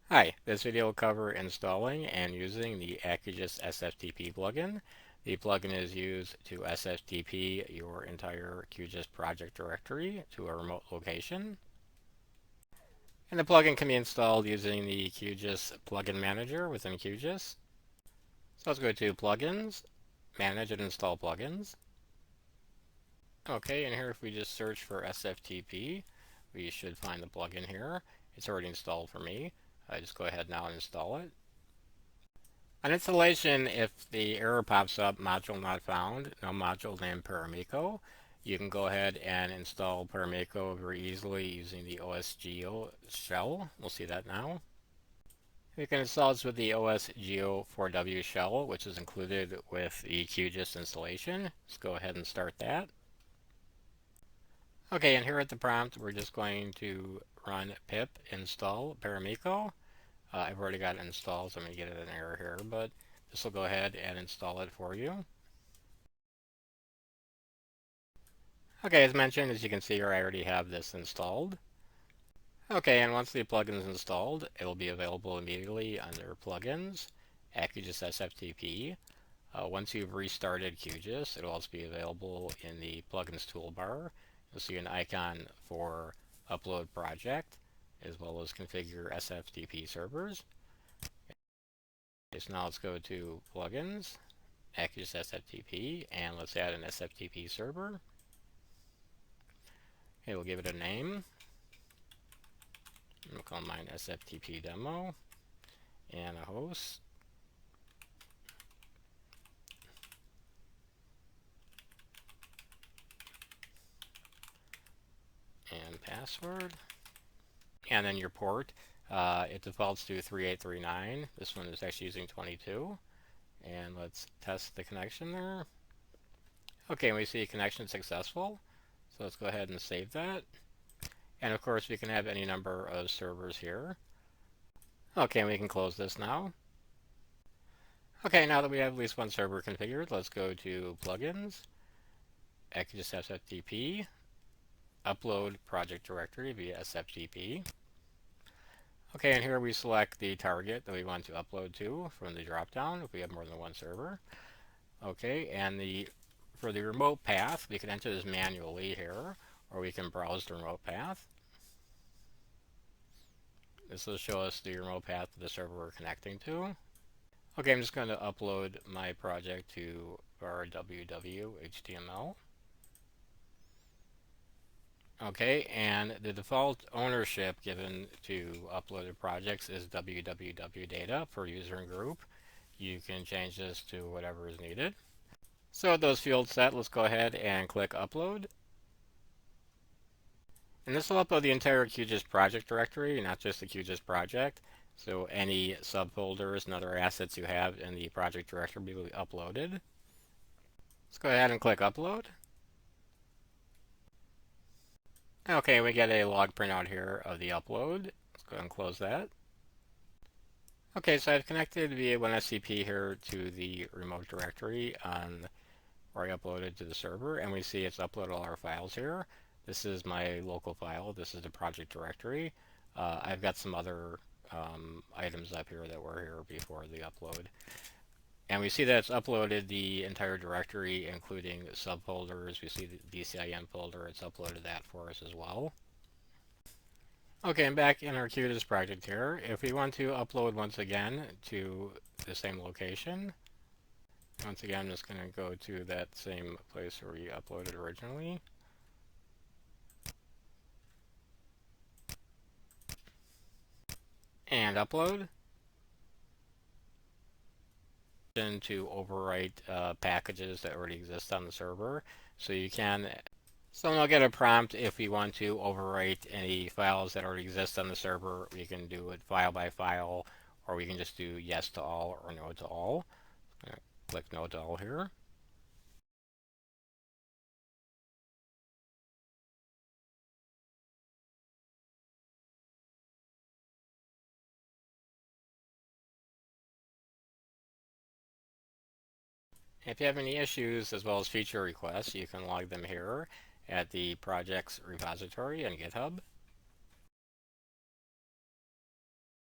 Hi, this video will cover installing and using the AcuGIS SFTP plugin. The plugin is used to SFTP your entire QGIS project directory to a remote location. And the plugin can be installed using the QGIS Plugin Manager within QGIS. So let's go to Plugins, Manage and Install Plugins. Okay, and here if we just search for SFTP, we should find the plugin here. It's already installed for me. Just go ahead now and install it. On installation, if the error pops up, module not found, no module named Paramico, you can go ahead and install Paramico very easily using the OSGeo shell. We'll see that now. You can install this with the OSGeo 4W shell, which is included with the QGIS installation. Let's go ahead and start that. Okay, and here at the prompt, we're just going to run pip install Paramico. I've already got it installed, so I'm going to get an error here, but this will go ahead and install it for you. Okay, as mentioned, as you can see here, I already have this installed. Okay, and once the plugin is installed, it will be available immediately under Plugins, AcuGIS SFTP. Once you've restarted QGIS, it will also be available in the Plugins toolbar. You'll see an icon for Upload Project, as well as Configure SFTP servers. So now let's go to Plugins, AcuGIS SFTP, and let's add an SFTP server. Okay, we'll give it a name. We'll call mine SFTP demo, and a host. And password. And then your port. It defaults to 3839. This one is actually using 22. And let's test the connection there. Okay, we see connection successful. So let's go ahead and save that. And of course, we can have any number of servers here. Okay, we can close this now. Okay, now that we have at least one server configured, let's go to Plugins, AcuGIS SFTP, Upload Project Directory via SFTP. Okay, and here we select the target that we want to upload to from the dropdown if we have more than one server. Okay, and for the remote path, we can enter this manually here, or we can browse the remote path. This will show us the remote path of the server we're connecting to. Okay, I'm just going to upload my project to our www HTML. Okay, and the default ownership given to uploaded projects is www data for user and group. You can change this to whatever is needed. So with those fields set, let's go ahead and click upload. And this will upload the entire QGIS project directory, not just the QGIS project. So any subfolders and other assets you have in the project directory will be uploaded. Let's go ahead and click upload. Okay, we get a log printout here of the upload. Let's go ahead and close that. Okay, so I've connected via OneSCP here to the remote directory where I uploaded to the server, and we see it's uploaded all our files here. This is my local file. This is the project directory. I've got some other items up here that were here before the upload. And we see that it's uploaded the entire directory, including subfolders. We see the DCIM folder. It's uploaded that for us as well. Okay, I'm back in our QGIS project here. If we want to upload once again to the same location, once again, I'm just going to go to that same place where we uploaded originally. And upload. To overwrite packages that already exist on the server. So you can, someone will get a prompt if we want to overwrite any files that already exist on the server. We can do it file by file, or we can just do yes to all or no to all. Click no to all here. If you have any issues as well as feature requests, you can log them here at the project's repository on GitHub.